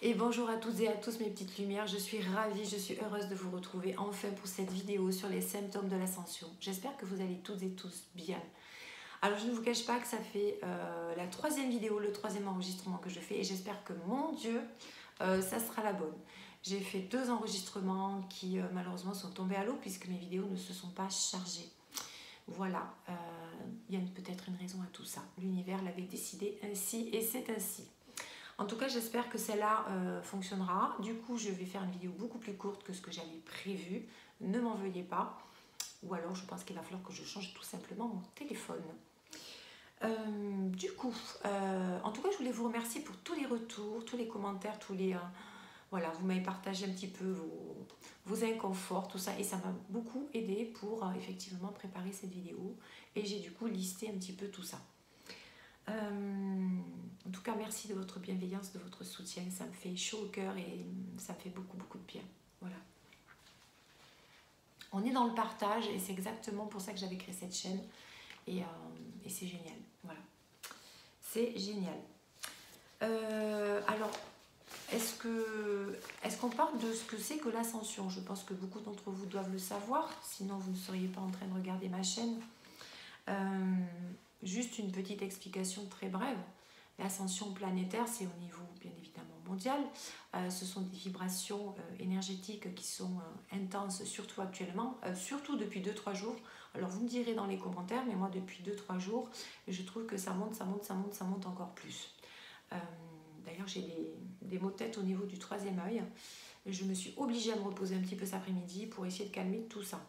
Et bonjour à toutes et à tous mes petites lumières, je suis ravie, je suis heureuse de vous retrouver enfin pour cette vidéo sur les symptômes de l'ascension. J'espère que vous allez toutes et tous bien. Alors je ne vous cache pas que ça fait la troisième vidéo, le troisième enregistrement que je fais et j'espère que mon Dieu, ça sera la bonne. J'ai fait 2 enregistrements qui malheureusement sont tombés à l'eau puisque mes vidéos ne se sont pas chargées. Voilà, il y a peut-être une raison à tout ça. L'univers l'avait décidé ainsi et c'est ainsi. En tout cas, j'espère que celle-là fonctionnera. Du coup, je vais faire une vidéo beaucoup plus courte que ce que j'avais prévu. Ne m'en veuillez pas. Ou alors, je pense qu'il va falloir que je change tout simplement mon téléphone. En tout cas, je voulais vous remercier pour tous les retours, tous les commentaires, voilà, vous m'avez partagé un petit peu vos inconforts, tout ça. Et ça m'a beaucoup aidé pour effectivement préparer cette vidéo. Et j'ai du coup listé un petit peu tout ça. En tout cas, merci de votre bienveillance, de votre soutien. Ça me fait chaud au cœur et ça me fait beaucoup, beaucoup de bien. Voilà. On est dans le partage et c'est exactement pour ça que j'avais créé cette chaîne. Et c'est génial. Voilà. C'est génial. Alors, est-ce qu'on parle de ce que c'est que l'ascension? Je pense que beaucoup d'entre vous doivent le savoir. Sinon, vous ne seriez pas en train de regarder ma chaîne. Juste une petite explication très brève. L'ascension planétaire, c'est au niveau bien évidemment mondial. Ce sont des vibrations énergétiques qui sont intenses, surtout actuellement, surtout depuis 2-3 jours. Alors vous me direz dans les commentaires, mais moi depuis 2-3 jours, je trouve que ça monte, ça monte, ça monte, ça monte encore plus. D'ailleurs j'ai des maux de tête au niveau du 3e œil. Je me suis obligée à me reposer un petit peu cet après-midi pour essayer de calmer tout ça.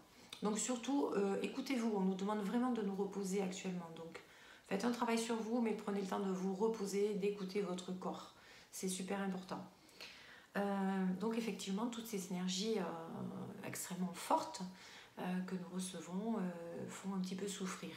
Donc surtout, écoutez-vous, on nous demande vraiment de nous reposer actuellement. Donc faites un travail sur vous, mais prenez le temps de vous reposer, d'écouter votre corps. C'est super important. Donc effectivement, toutes ces énergies extrêmement fortes que nous recevons font un petit peu souffrir.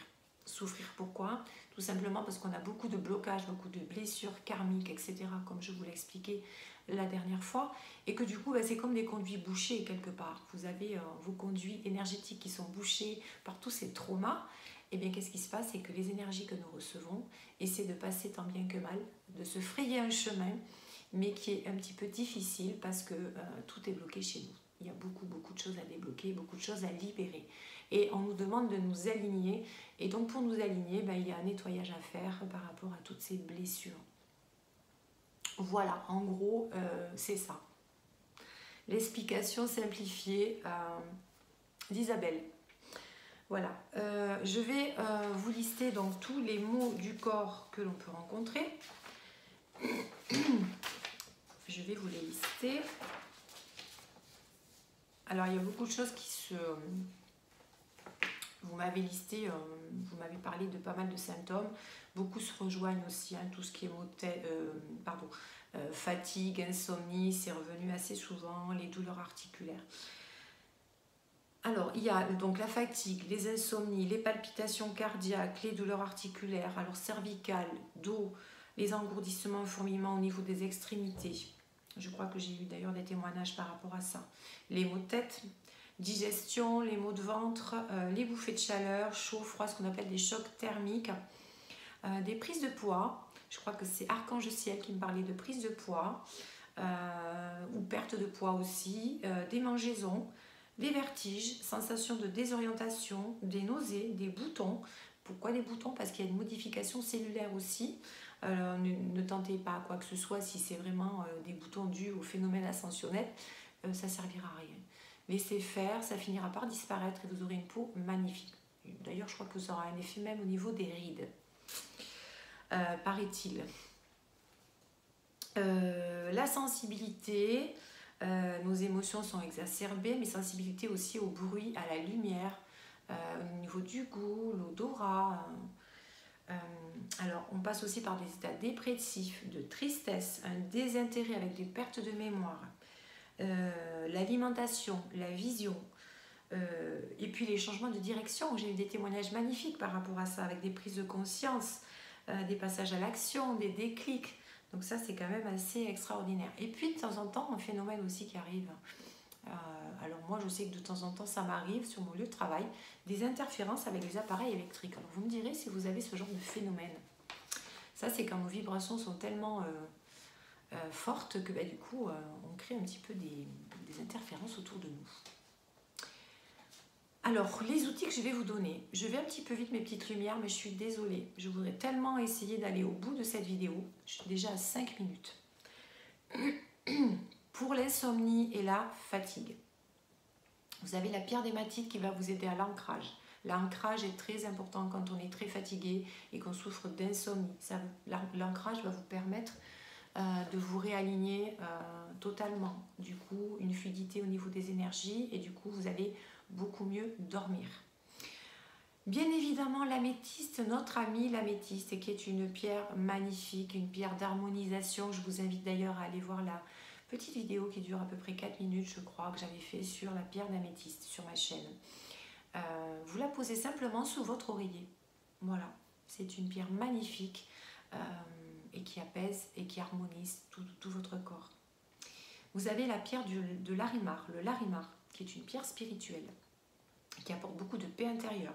Souffrir pourquoi? Tout simplement parce qu'on a beaucoup de blocages, beaucoup de blessures karmiques, etc. comme je vous l'ai expliqué la dernière fois. Et que du coup, c'est comme des conduits bouchés quelque part. Vous avez vos conduits énergétiques qui sont bouchés par tous ces traumas. Et bien qu'est-ce qui se passe? C'est que les énergies que nous recevons essaient de passer tant bien que mal, de se frayer un chemin, mais qui est un petit peu difficile parce que tout est bloqué chez nous. Il y a beaucoup, beaucoup de choses à débloquer, beaucoup de choses à libérer. Et on nous demande de nous aligner. Et donc pour nous aligner, il y a un nettoyage à faire par rapport à toutes ces blessures. Voilà, en gros, c'est ça. L'explication simplifiée d'Isabelle. Voilà, je vais vous lister donc tous les maux du corps que l'on peut rencontrer. Je vais vous les lister. Alors, il y a beaucoup de choses qui se... Vous m'avez listé, vous m'avez parlé de pas mal de symptômes. Beaucoup se rejoignent aussi, hein, tout ce qui est fatigue, insomnie, c'est revenu assez souvent, les douleurs articulaires. Alors, il y a donc la fatigue, les insomnies, les palpitations cardiaques, les douleurs articulaires, alors cervicales, dos, les engourdissements, fourmillements au niveau des extrémités. Je crois que j'ai eu d'ailleurs des témoignages par rapport à ça. Les maux de tête, digestion, les maux de ventre, les bouffées de chaleur, chaud, froid, ce qu'on appelle des chocs thermiques, des prises de poids. Je crois que c'est Archange Ciel qui me parlait de prise de poids, ou perte de poids aussi, des mangeaisons, des vertiges, sensations de désorientation, des nausées, des boutons. Pourquoi des boutons? Parce qu'il y a une modification cellulaire aussi. Ne tentez pas quoi que ce soit si c'est vraiment des boutons dus au phénomène ascensionnel. Ça ne servira à rien. Laissez faire, ça finira par disparaître et vous aurez une peau magnifique. D'ailleurs, je crois que ça aura un effet même au niveau des rides. Paraît-il. La sensibilité... nos émotions sont exacerbées, mais sensibilité aussi au bruit, à la lumière, au niveau du goût, l'odorat. Alors, on passe aussi par des états dépressifs, de tristesse, un désintérêt avec des pertes de mémoire, l'alimentation, la vision, et puis les changements de direction. J'ai eu des témoignages magnifiques par rapport à ça, avec des prises de conscience, des passages à l'action, des déclics. Donc ça, c'est quand même assez extraordinaire. Et puis, de temps en temps, un phénomène aussi qui arrive. Alors moi, je sais que de temps en temps, ça m'arrive sur mon lieu de travail, des interférences avec les appareils électriques. Alors vous me direz si vous avez ce genre de phénomène. Ça, c'est quand nos vibrations sont tellement fortes que du coup on crée un petit peu des interférences autour de nous. Alors, les outils que je vais vous donner, je vais un petit peu vite mes petites lumières, mais je suis désolée. Je voudrais tellement essayer d'aller au bout de cette vidéo. Je suis déjà à 5 minutes. Pour l'insomnie et la fatigue, vous avez la pierre d'hématite qui va vous aider à l'ancrage. L'ancrage est très important quand on est très fatigué et qu'on souffre d'insomnie. L'ancrage va vous permettre de vous réaligner totalement. Du coup, une fluidité au niveau des énergies et du coup, vous allez beaucoup mieux dormir. Bien évidemment, l'améthyste, notre ami l'améthyste, qui est une pierre magnifique, une pierre d'harmonisation. Je vous invite d'ailleurs à aller voir la petite vidéo qui dure à peu près 4 minutes, je crois, que j'avais fait sur la pierre d'améthyste sur ma chaîne. Vous la posez simplement sous votre oreiller. Voilà, c'est une pierre magnifique et qui apaise et qui harmonise tout votre corps. Vous avez la pierre de Larimar, le Larimar, qui est une pierre spirituelle, qui apporte beaucoup de paix intérieure.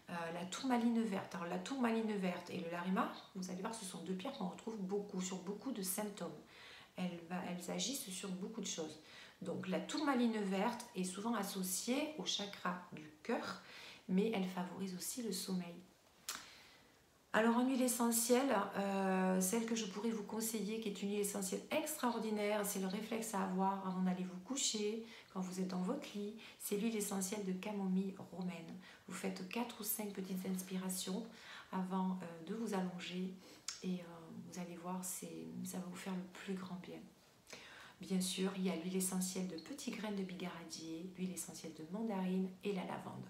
La tourmaline verte. Alors la tourmaline verte et le Larimar, vous allez voir, ce sont deux pierres qu'on retrouve beaucoup, sur beaucoup de symptômes. Elles agissent sur beaucoup de choses. Donc la tourmaline verte est souvent associée au chakra du cœur, mais elle favorise aussi le sommeil. Alors en huile essentielle, celle que je pourrais vous conseiller, qui est une huile essentielle extraordinaire, c'est le réflexe à avoir avant d'aller vous coucher, quand vous êtes dans votre lit, c'est l'huile essentielle de camomille romaine. Vous faites 4 ou 5 petites inspirations avant de vous allonger et vous allez voir, ça va vous faire le plus grand bien. Bien sûr, il y a l'huile essentielle de petits graines de bigaradier, l'huile essentielle de mandarine et la lavande,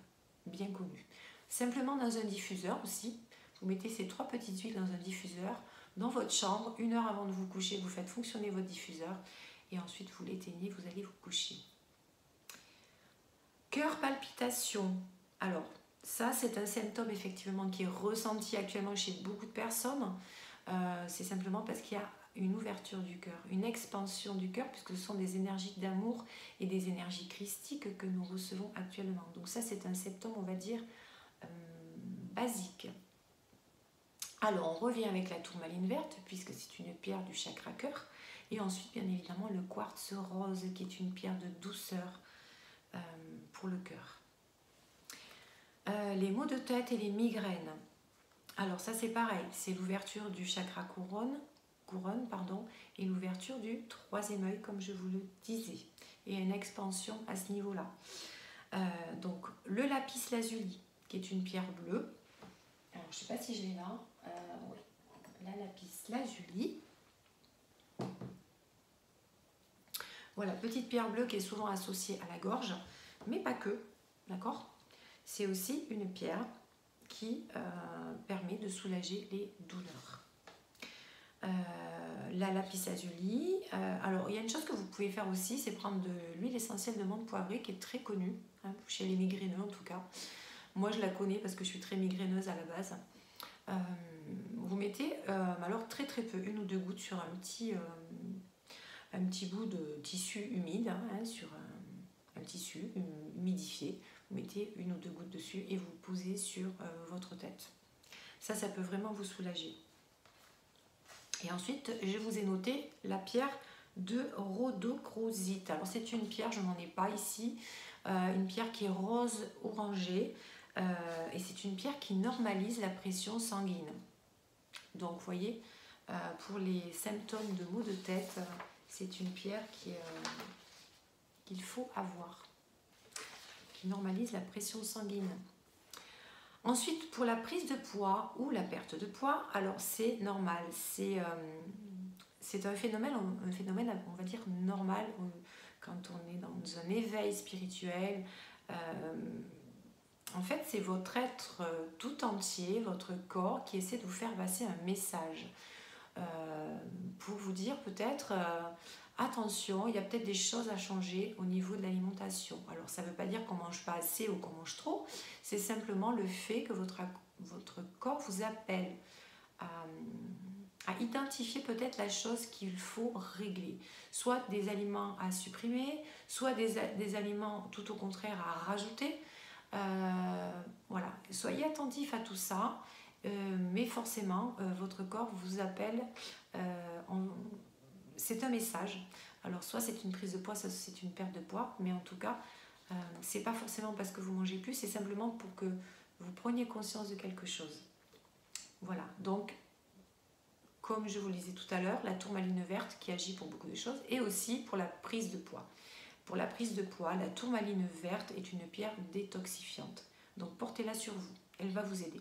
bien connue. Simplement dans un diffuseur aussi. Vous mettez ces 3 petites huiles dans un diffuseur, dans votre chambre, 1 heure avant de vous coucher, vous faites fonctionner votre diffuseur et ensuite vous l'éteignez, vous allez vous coucher. Cœur palpitation. Alors, ça c'est un symptôme effectivement qui est ressenti actuellement chez beaucoup de personnes. C'est simplement parce qu'il y a une ouverture du cœur, une expansion du cœur, puisque ce sont des énergies d'amour et des énergies christiques que nous recevons actuellement. Donc ça c'est un symptôme, on va dire, basique. Alors, on revient avec la tourmaline verte, puisque c'est une pierre du chakra cœur. Et ensuite, bien évidemment, le quartz rose, qui est une pierre de douceur pour le cœur. Les maux de tête et les migraines. Alors, ça, c'est pareil. C'est l'ouverture du chakra couronne, et l'ouverture du 3e œil, comme je vous le disais. Et une expansion à ce niveau-là. Donc, le lapis lazuli, qui est une pierre bleue. Alors, je ne sais pas si je l'ai là. Oui, la lapis lazuli. Voilà, petite pierre bleue qui est souvent associée à la gorge, mais pas que, d'accord? C'est aussi une pierre qui permet de soulager les douleurs. La lapis lazuli, alors il y a une chose que vous pouvez faire aussi, c'est prendre de l'huile essentielle de menthe poivrée qui est très connue, hein, chez les migraineux en tout cas. Moi je la connais parce que je suis très migraineuse à la base. Vous mettez alors très peu, 1 ou 2 gouttes sur un petit bout de tissu humide, hein, sur un tissu humidifié. Vous mettez 1 ou 2 gouttes dessus et vous posez sur votre tête. Ça peut vraiment vous soulager. Et ensuite, je vous ai noté la pierre de rhodochrosite. Alors c'est une pierre, je n'en ai pas ici, une pierre qui est rose orangée. Et c'est une pierre qui normalise la pression sanguine. Donc, vous voyez, pour les symptômes de maux de tête, c'est une pierre qu'il faut avoir, qui normalise la pression sanguine. Ensuite, pour la prise de poids ou la perte de poids, alors c'est normal. C'est un phénomène, on va dire, normal quand on est dans un éveil spirituel. En fait, c'est votre être tout entier, votre corps, qui essaie de vous faire passer un message pour vous dire peut-être attention, il y a peut-être des choses à changer au niveau de l'alimentation. Alors, ça ne veut pas dire qu'on ne mange pas assez ou qu'on mange trop, c'est simplement le fait que votre corps vous appelle à identifier peut-être la chose qu'il faut régler. Soit des aliments à supprimer, soit des aliments tout au contraire à rajouter. Voilà, soyez attentifs à tout ça, mais forcément votre corps vous appelle c'est un message. Alors soit c'est une prise de poids, soit c'est une perte de poids, mais en tout cas, c'est pas forcément parce que vous mangez plus, c'est simplement pour que vous preniez conscience de quelque chose. Voilà, donc comme je vous le disais tout à l'heure, la tourmaline verte qui agit pour beaucoup de choses et aussi pour la prise de poids. Pour la prise de poids, la tourmaline verte est une pierre détoxifiante. Donc portez-la sur vous, elle va vous aider.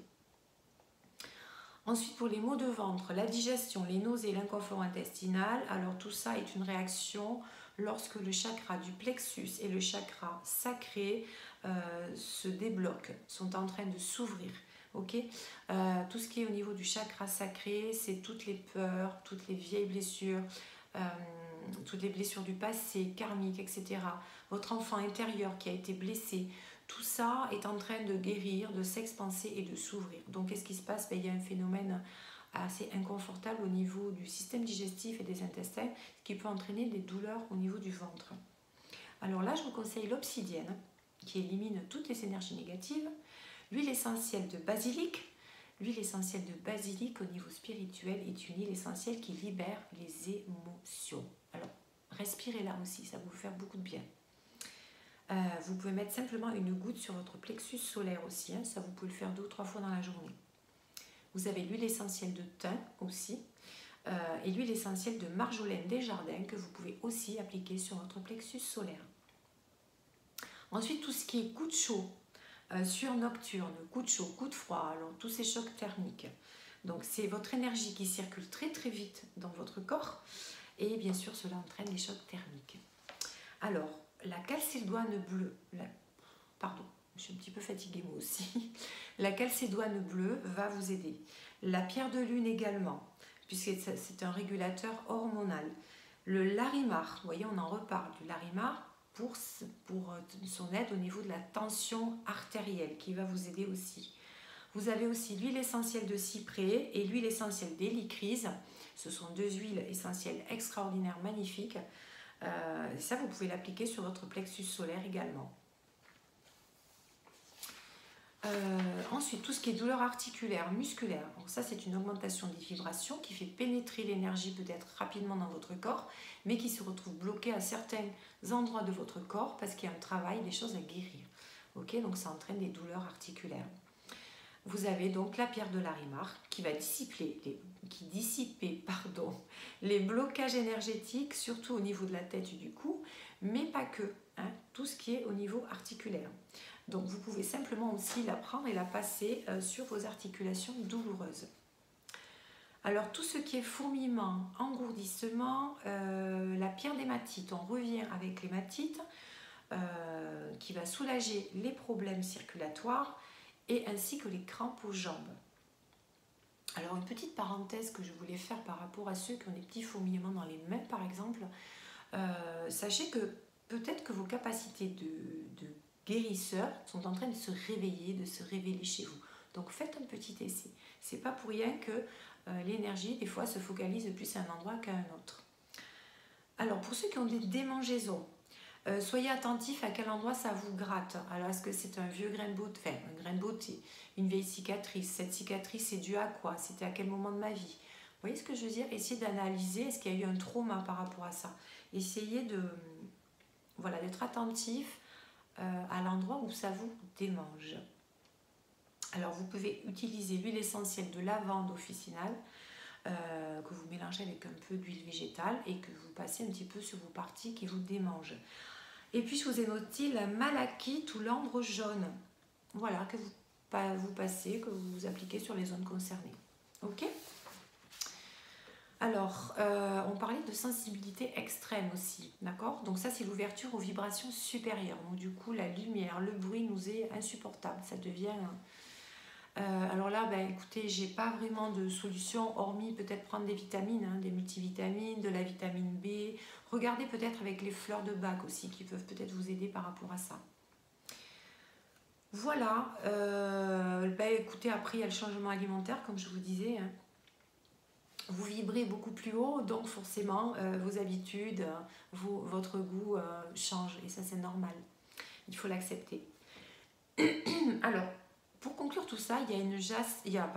Ensuite, pour les maux de ventre, la digestion, les nausées, l'inconfort intestinal, alors tout ça est une réaction lorsque le chakra du plexus et le chakra sacré se débloquent, sont en train de s'ouvrir. Okay, tout ce qui est au niveau du chakra sacré, c'est toutes les peurs, toutes les vieilles blessures, toutes les blessures du passé, karmiques, etc. Votre enfant intérieur qui a été blessé, tout ça est en train de guérir, de s'expanser et de s'ouvrir. Donc, qu'est-ce qui se passe? Il y a un phénomène assez inconfortable au niveau du système digestif et des intestins, ce qui peut entraîner des douleurs au niveau du ventre. Alors là, je vous conseille l'obsidienne, qui élimine toutes les énergies négatives, l'huile essentielle de basilic. L'huile essentielle de basilic au niveau spirituel est une huile essentielle qui libère les émotions. Alors, respirez là aussi, ça va vous faire beaucoup de bien. Vous pouvez mettre simplement une goutte sur votre plexus solaire aussi, hein, ça vous pouvez le faire 2 ou 3 fois dans la journée. Vous avez l'huile essentielle de thym aussi, et l'huile essentielle de marjolaine des jardins que vous pouvez aussi appliquer sur votre plexus solaire. Ensuite, tout ce qui est coup de chaud, sur nocturne, coup de chaud, coup de froid, alors tous ces chocs thermiques. Donc c'est votre énergie qui circule très très vite dans votre corps et bien sûr cela entraîne les chocs thermiques. Alors, la calcédoine bleue, pardon, je suis un petit peu fatiguée moi aussi. La calcédoine bleue va vous aider. La pierre de lune également, puisque c'est un régulateur hormonal. Le larimar, vous voyez, on en reparle du larimar pour son aide au niveau de la tension artérielle qui va vous aider aussi. Vous avez aussi l'huile essentielle de cyprès et l'huile essentielle d'hélicryse. Ce sont 2 huiles essentielles extraordinaires, magnifiques. Ça, vous pouvez l'appliquer sur votre plexus solaire également. Ensuite, tout ce qui est douleur articulaire, musculaire. Donc ça, c'est une augmentation des vibrations qui fait pénétrer l'énergie peut-être rapidement dans votre corps, mais qui se retrouve bloquée à certains endroits de votre corps parce qu'il y a un travail, des choses à guérir. Okay, donc ça entraîne des douleurs articulaires. Vous avez donc la pierre de larimar qui va dissiper les blocages énergétiques, surtout au niveau de la tête et du cou, mais pas que, hein, tout ce qui est au niveau articulaire. Donc vous pouvez simplement aussi la prendre et la passer sur vos articulations douloureuses. Alors tout ce qui est fourmillement, engourdissement, la pierre d'hématite, on revient avec l'hématite qui va soulager les problèmes circulatoires et ainsi que les crampes aux jambes. Alors une petite parenthèse que je voulais faire par rapport à ceux qui ont des petits fourmillements dans les mains par exemple, sachez que peut-être que vos capacités de guérisseurs sont en train de se réveiller chez vous. Donc faites un petit essai. C'est pas pour rien que l'énergie des fois se focalise plus à un endroit qu'à un autre. Alors pour ceux qui ont des démangeaisons, soyez attentifs à quel endroit ça vous gratte. Alors est-ce que c'est un vieux grain de beauté, enfin un grain de beauté, une vieille cicatrice? Cette cicatrice c'est dû à quoi? C'était à quel moment de ma vie? Vous voyez ce que je veux dire? Essayez d'analyser, est-ce qu'il y a eu un trauma par rapport à ça? Essayez d'être attentif à l'endroit où ça vous démange. Alors vous pouvez utiliser l'huile essentielle de lavande officinale que vous mélangez avec un peu d'huile végétale et que vous passez un petit peu sur vos parties qui vous démangent. Et puis je vous ai noté la malachite ou l'ambre jaune, voilà, que vous passez, que vous appliquez sur les zones concernées. Ok? Alors, on parlait de sensibilité extrême aussi, d'accord? Donc ça, c'est l'ouverture aux vibrations supérieures. Donc du coup, la lumière, le bruit nous est insupportable. Ça devient... alors là, écoutez, j'ai pas vraiment de solution, hormis peut-être prendre des vitamines, hein, des multivitamines, de la vitamine B. Regardez peut-être avec les fleurs de bac aussi, qui peuvent peut-être vous aider par rapport à ça. Voilà. Écoutez, après, il y a le changement alimentaire, comme je vous disais, hein. Vous vibrez beaucoup plus haut, donc forcément, vos habitudes, votre goût change. Et ça, c'est normal. Il faut l'accepter. Alors, pour conclure tout ça, il y a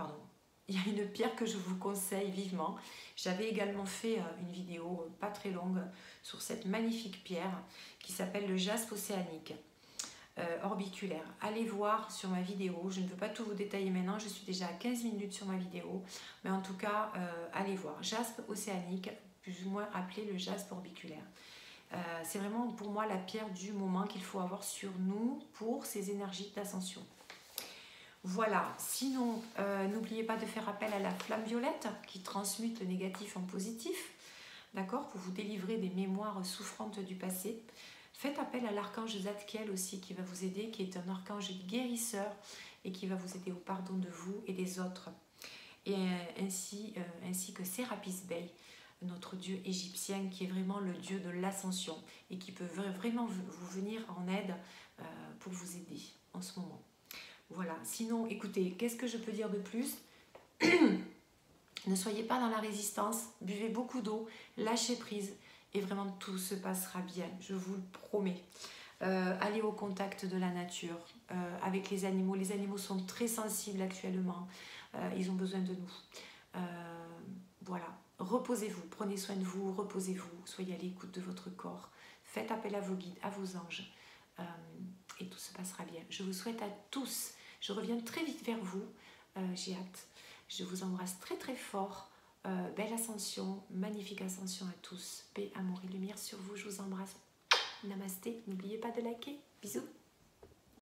il y a une pierre que je vous conseille vivement. J'avais également fait une vidéo pas très longue sur cette magnifique pierre qui s'appelle le jaspe océanique orbiculaire. Allez voir sur ma vidéo, je ne peux pas tout vous détailler maintenant, je suis déjà à 15 minutes sur ma vidéo, mais en tout cas, allez voir. Jaspe océanique, plus ou moins appelé le jaspe orbiculaire. C'est vraiment pour moi la pierre du moment qu'il faut avoir sur nous pour ces énergies d'ascension. Voilà, sinon, n'oubliez pas de faire appel à la flamme violette qui transmute le négatif en positif, d'accord, pour vous délivrer des mémoires souffrantes du passé. Faites appel à l'archange Zadkiel aussi qui va vous aider, qui est un archange guérisseur et qui va vous aider au pardon de vous et des autres. Et ainsi que Sérapis Bey, notre dieu égyptien qui est vraiment le dieu de l'ascension et qui peut vraiment vous venir en aide pour vous aider en ce moment. Voilà, sinon écoutez, qu'est-ce que je peux dire de plus? Ne soyez pas dans la résistance, buvez beaucoup d'eau, lâchez prise et vraiment tout se passera bien, je vous le promets. Allez au contact de la nature, avec les animaux. Les animaux sont très sensibles actuellement, ils ont besoin de nous. Voilà, reposez-vous, prenez soin de vous, reposez-vous, soyez à l'écoute de votre corps. Faites appel à vos guides, à vos anges et tout se passera bien. Je vous souhaite à tous, je reviens très vite vers vous, j'ai hâte. Je vous embrasse très très fort. Belle ascension, magnifique ascension à tous. Paix, amour et lumière sur vous. Je vous embrasse. Namasté. N'oubliez pas de liker. Bisous.